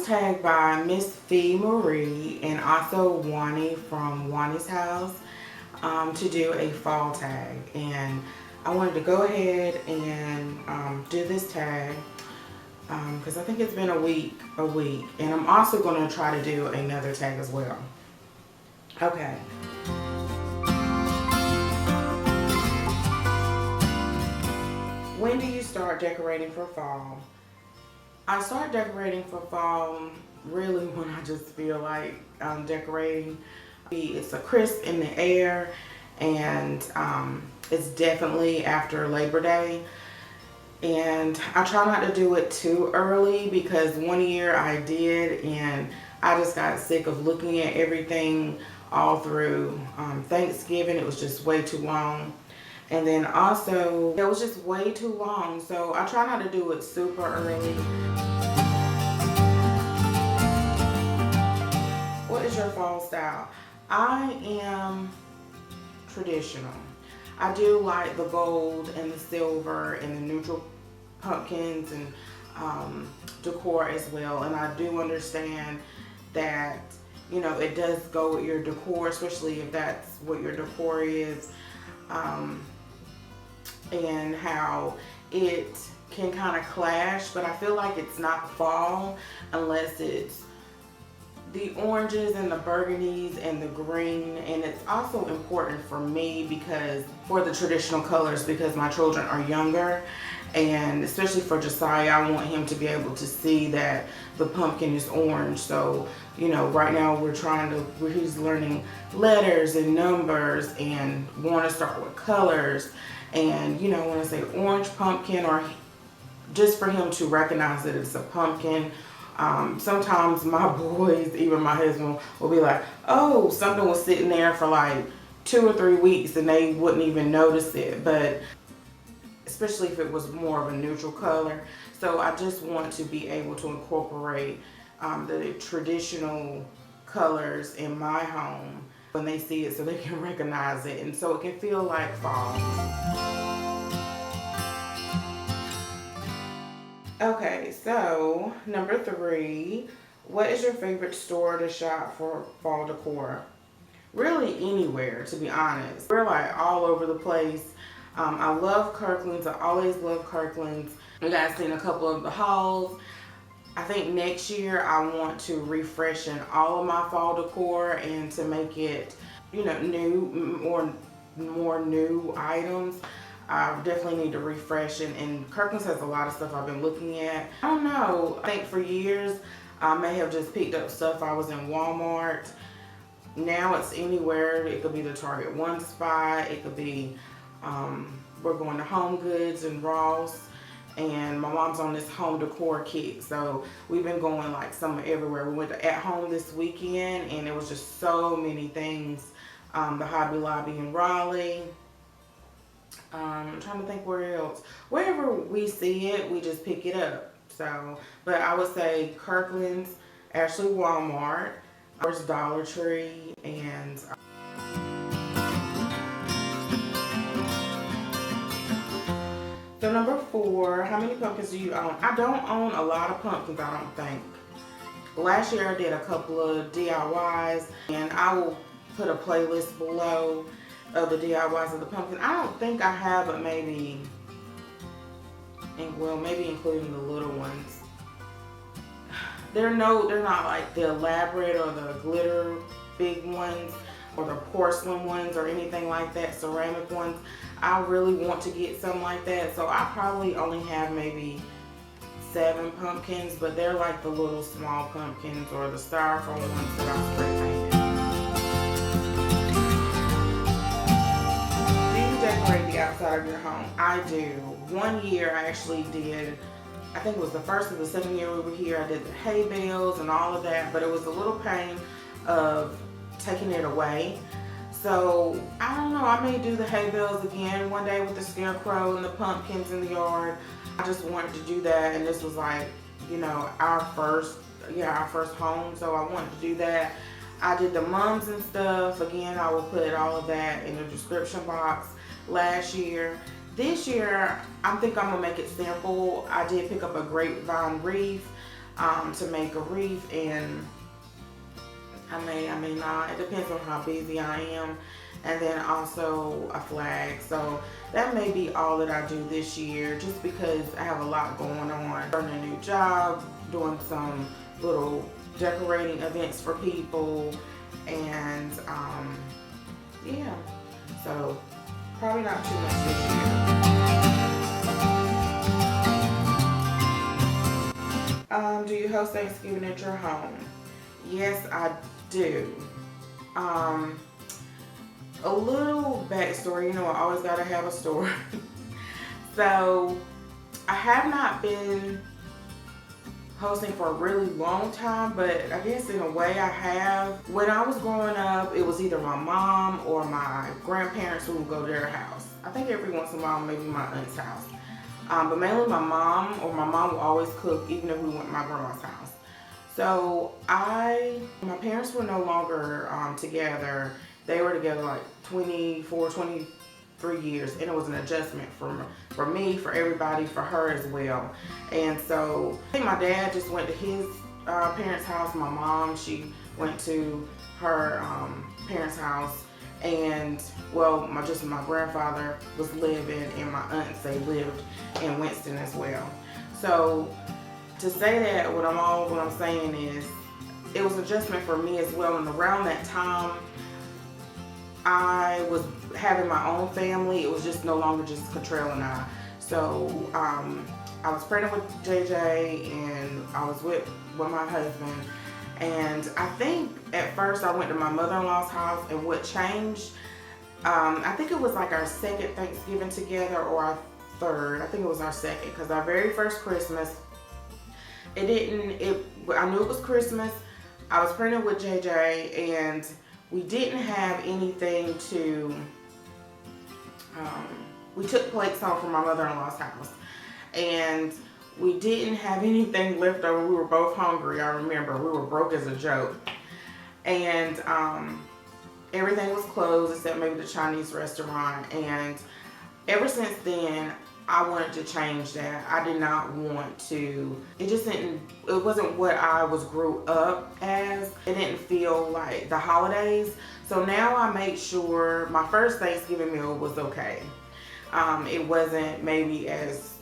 tagged by Miss Fee Marie and also Wani from Wani's House to do a fall tag. And I wanted to go ahead and do this tag because I think it's been a week. And I'm also going to try to do another tag as well. Okay. When do you start decorating for fall? I start decorating for fall really when I just feel like decorating. It's a crisp in the air, and it's definitely after Labor Day. And I try not to do it too early because one year I did, and I just got sick of looking at everything all through Thanksgiving. It was just way too long. And then also, it was just way too long. So I try not to do it super early. What is your fall style? I am traditional. I do like the gold and the silver and the neutral pumpkins and decor as well. And I do understand that, you know, it does go with your decor, especially if that's what your decor is. And how it can kind of clash, but I feel like it's not fall unless it's the oranges and the burgundies and the green. And it's also important for me because for the traditional colors, because my children are younger, and especially for Josiah, I want him to be able to see that the pumpkin is orange. So, you know, right now he's learning letters and numbers and want to start with colors. And, you know, when I say orange pumpkin, or just for him to recognize that it's a pumpkin. Sometimes my boys, even my husband, will be like, oh, something was sitting there for like 2 or 3 weeks and they wouldn't even notice it. But especially if it was more of a neutral color. So I just want to be able to incorporate the traditional colors in my home when they see it, so they can recognize it, and so it can feel like fall. Okay, so number 3, what is your favorite store to shop for fall decor? Really anywhere, to be honest. We're like all over the place. I love Kirkland's. I always love Kirkland's. You guys seen a couple of the hauls. I think next year I want to refreshen all of my fall decor and to make it, you know, new, more new items. I definitely need to refresh it, and Kirkland's has a lot of stuff I've been looking at. I don't know, I think for years I may have just picked up stuff I was in Walmart. Now it's anywhere. It could be the Target One spot, it could be, we're going to Home Goods and Ross. And my mom's on this home decor kick, so we've been going like somewhere everywhere. We went to At Home this weekend, and there was just so many things. The Hobby Lobby in Raleigh. I'm trying to think where else. Wherever we see it, we just pick it up. So, but I would say Kirkland's, actually Walmart, there's Dollar Tree, and so number 4, how many pumpkins do you own? I don't own a lot of pumpkins, I don't think. Last year I did a couple of DIYs, and I will put a playlist below of the DIYs of the pumpkin. I don't think I have, but maybe, maybe including the little ones. They're not like the elaborate or the glitter big ones or the porcelain ones or anything like that, ceramic ones. I really want to get something like that, so I probably only have maybe 7 pumpkins, but they're like the little small pumpkins or the styrofoam ones that I spray painted. Do you decorate the outside of your home? I do. One year I actually did, I think it was the first or the second year we were here, I did the hay bales and all of that, but it was a little pain of taking it away. So, I don't know, I may do the hay bales again one day with the scarecrow and the pumpkins in the yard. I just wanted to do that, and this was like, you know, our first home, so I wanted to do that. I did the mums and stuff. Again, I will put all of that in the description box last year. This year, I think I'm gonna make it simple. I did pick up a grapevine wreath. to make a wreath, and I may not. It depends on how busy I am. And then also a flag. So that may be all that I do this year, just because I have a lot going on. Starting a new job, doing some little decorating events for people, and yeah. So probably not too much this year. Do you host Thanksgiving at your home? Yes, I do. A little backstory, I always gotta have a story. So I have not been hosting for a really long time, but I guess in a way I have. When I was growing up, it was either my mom or my grandparents who would go to their house. I think every once in a while, maybe my aunt's house. But mainly my mom would always cook, even if we went to my grandma's house. So my parents were no longer together. They were together like 24, 23 years, and it was an adjustment for me, for everybody, for her as well. And so I think my dad just went to his parents' house. My mom, she went to her parents' house, and well, my grandfather was living, and my aunts, they lived in Winston as well. So to say that, what I'm saying is, it was an adjustment for me as well. And around that time, I was having my own family. It was just no longer just Catrell and I. So I was pregnant with JJ, and I was with my husband. And I think at first I went to my mother-in-law's house, and what changed, I think it was like our second Thanksgiving together, or our third. I think it was our second, because our very first Christmas, I knew it was Christmas. I was pregnant with JJ, and we didn't have anything to, we took plates home from my mother-in-law's house, and we didn't have anything left over. We were both hungry, I remember. We were broke as a joke. And everything was closed except maybe the Chinese restaurant. And ever since then, I wanted to change that. I did not want to, it wasn't what I grew up as. It didn't feel like the holidays. So now I make sure my first Thanksgiving meal was okay. It wasn't maybe as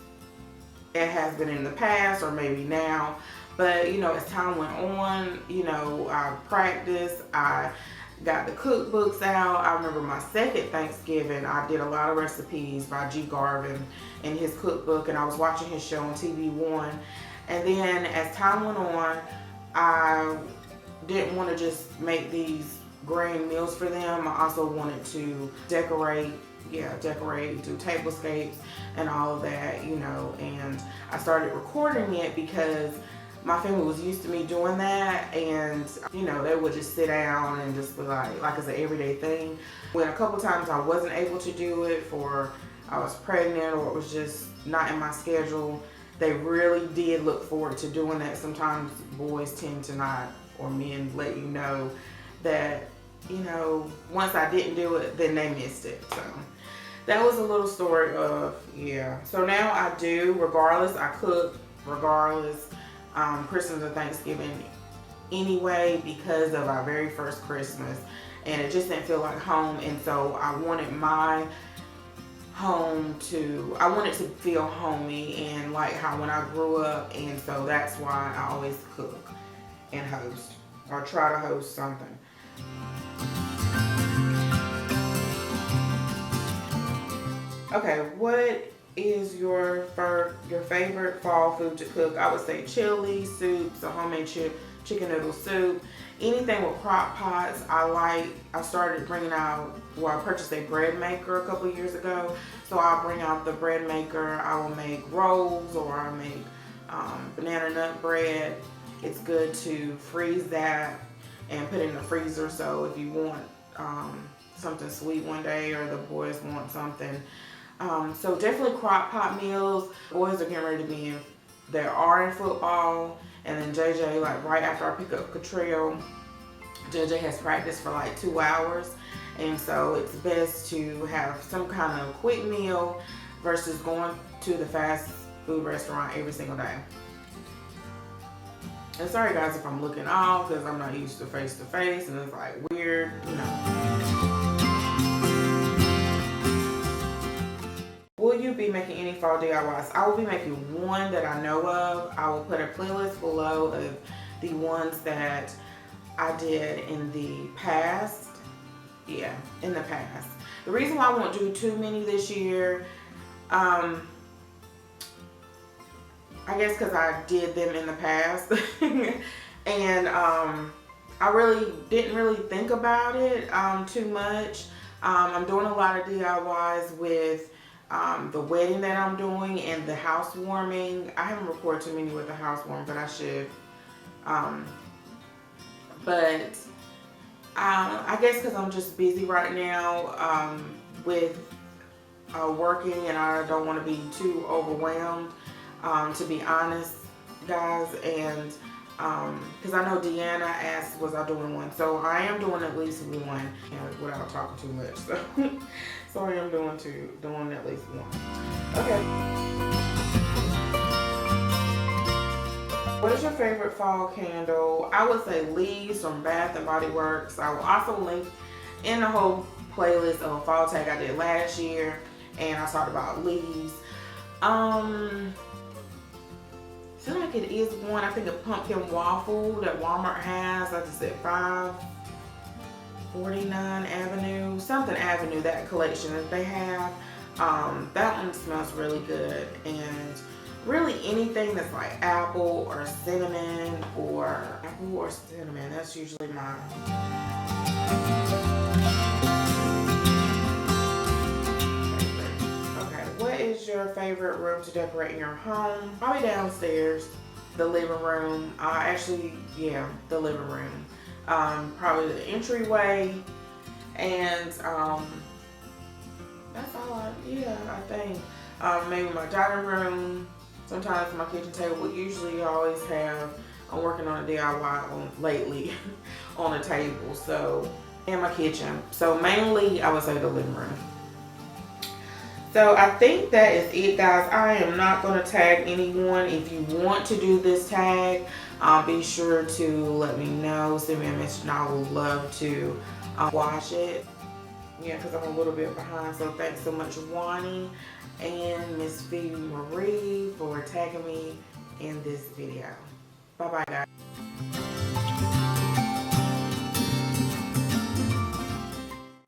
it has been in the past, or maybe now, but as time went on, I practiced, I got the cookbooks out. I remember my second Thanksgiving, I did a lot of recipes by G. Garvin in his cookbook, and I was watching his show on TV One. And then as time went on, I didn't want to just make these grand meals for them. I also wanted to decorate, do tablescapes and all of that, and I started recording it because my family was used to me doing that, and they would just sit down and just be like it's an everyday thing. When a couple times I wasn't able to do it, I was pregnant, or it was just not in my schedule, they really did look forward to doing that. Sometimes boys tend to not, or men let you know that, once I didn't do it, then they missed it. So that was a little story of, So now I do, regardless, I cook, regardless, Christmas or Thanksgiving anyway, because of our very first Christmas, and it just didn't feel like home. And so I wanted my home I wanted to feel homey and like how when I grew up, and so that's why I always cook and host, or try to host something. Okay, what is your favorite fall food to cook? I would say chili, soups, a homemade chicken noodle soup, anything with crock pots. I started bringing out, I purchased a bread maker a couple years ago, so I'll bring out the bread maker. I will make rolls, or I'll make banana nut bread. It's good to freeze that and put it in the freezer, so if you want something sweet one day, or the boys want something. So definitely crock pot meals. Boys are getting ready to be they are in football, and then JJ, right after I pick up Catrell, JJ has practice for 2 hours, and so it's best to have some kind of quick meal versus going to the fast food restaurant every single day. And sorry guys if I'm looking off because I'm not used to face and it's like weird, you know. Will you be making any fall DIYs? I will be making one that I know of. I will put a playlist below of the ones that I did in the past. Yeah, in the past. The reason why I won't do too many this year, I guess because I did them in the past. And I really didn't really think about it too much. I'm doing a lot of DIYs with the wedding that I'm doing and the housewarming. I haven't recorded too many with the housewarming, but I should. But I guess because I'm just busy right now with working, and I don't want to be too overwhelmed, to be honest, guys. And because I know Deanna asked, was I doing one? So I am doing at least one, without talking too much. So, so I am doing at least one. Okay. What is your favorite fall candle? I would say Leaves from Bath and Body Works. I will also link in the whole playlist of a fall tag I did last year, and I talked about Leaves. I feel like it is one. I think a pumpkin waffle that Walmart has. I just said 549 Avenue, something Avenue. That collection that they have. That one smells really good, and really anything that's like apple or cinnamon, that's usually mine. Okay, what is your favorite room to decorate in your home? Probably downstairs, the living room. The living room. Probably the entryway, and that's all. I think maybe my dining room. Sometimes my kitchen table. We usually always have. I'm working on a DIY lately on a table. So, and my kitchen. So mainly, I would say the living room. So I think that is it, guys. I am not going to tag anyone. If you want to do this tag, be sure to let me know. Send me a message, and I would love to watch it. Yeah, because I'm a little bit behind. So thanks so much, Wani and Miss Phoebe Marie, for tagging me in this video. Bye bye, guys.